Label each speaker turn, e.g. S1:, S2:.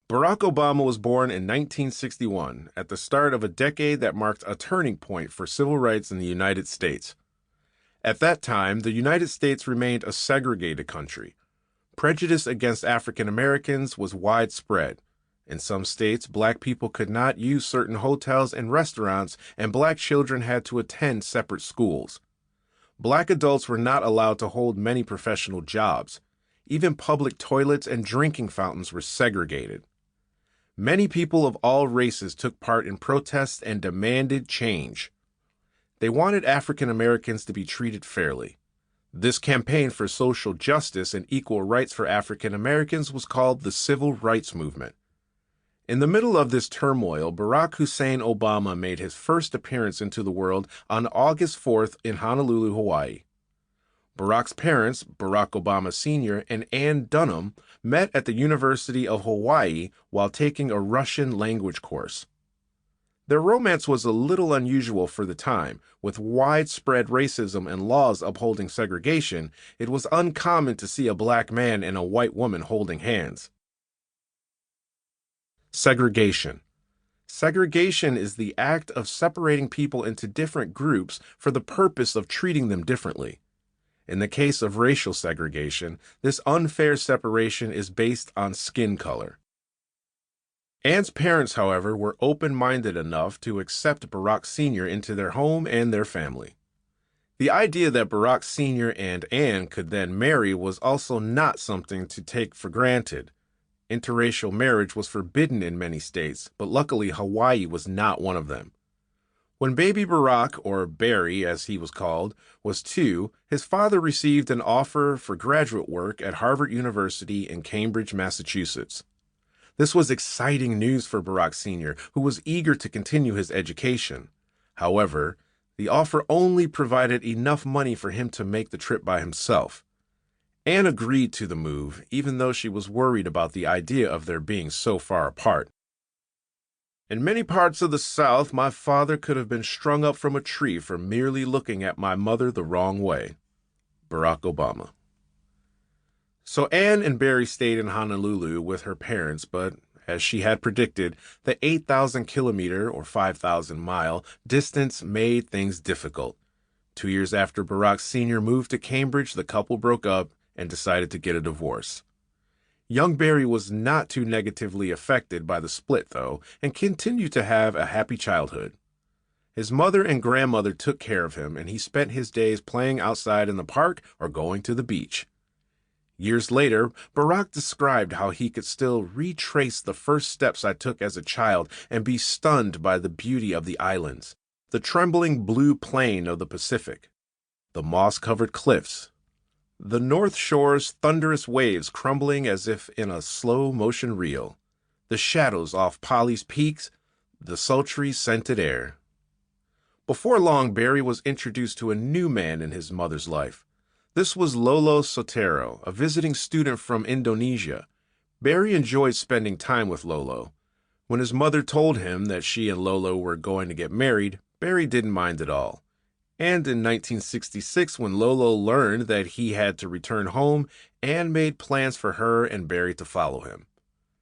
S1: Barack Obama was born in 1961, at the start of a decade that marked a turning point for civil rights in the United States. At that time, the United States remained a segregated country. Prejudice against African Americans was widespread. In some states, black people could not use certain hotels and restaurants, and black children had to attend separate schools. Black adults were not allowed to hold many professional jobs. Even public toilets and drinking fountains were segregated. Many people of all races took part in protests and demanded change. They wanted African Americans to be treated fairly. This campaign for social justice and equal rights for African Americans was called the Civil Rights Movement. In the middle of this turmoil, Barack Hussein Obama made his first appearance into the world on August 4th in Honolulu, Hawaii. Barack's parents, Barack Obama Sr. and Ann Dunham, met at the University of Hawaii while taking a Russian language course. Their romance was a little unusual for the time. With widespread racism and laws upholding segregation, it was uncommon to see a black man and a white woman holding hands. Segregation. Segregation is the act of separating people into different groups for the purpose of treating them differently. In the case of racial segregation, this unfair separation is based on skin color. Ann's parents, however, were open-minded enough to accept Barack Sr. into their home and their family. The idea that Barack Sr. and Ann could then marry was also not something to take for granted. Interracial marriage was forbidden in many states, but luckily Hawaii was not one of them. When baby Barack, or Barry as he was called, was 2, his father received an offer for graduate work at Harvard University in Cambridge, Massachusetts. This was exciting news for Barack Sr., who was eager to continue his education. However, the offer only provided enough money for him to make the trip by himself. Anne agreed to the move, even though she was worried about the idea of their being so far apart. In many parts of the South, my father could have been strung up from a tree for merely looking at my mother the wrong way. Barack Obama. So Anne and Barry stayed in Honolulu with her parents, but as she had predicted, the 8,000-kilometer or 5,000-mile distance made things difficult. 2 years after Barack Sr. moved to Cambridge, the couple broke up and decided to get a divorce. Young Barry was not too negatively affected by the split, though, and continued to have a happy childhood. His mother and grandmother took care of him, and he spent his days playing outside in the park or going to the beach. Years later, Barack described how he could still retrace the first steps I took as a child and be stunned by the beauty of the islands, the trembling blue plain of the Pacific, the moss-covered cliffs, the North Shore's thunderous waves crumbling as if in a slow-motion reel, the shadows off Polly's peaks, the sultry, scented air. Before long, Barry was introduced to a new man in his mother's life. This was Lolo Sotero, a visiting student from Indonesia. Barry enjoyed spending time with Lolo. When his mother told him that she and Lolo were going to get married, Barry didn't mind at all. And in 1966, when Lolo learned that he had to return home, Anne made plans for her and Barry to follow him.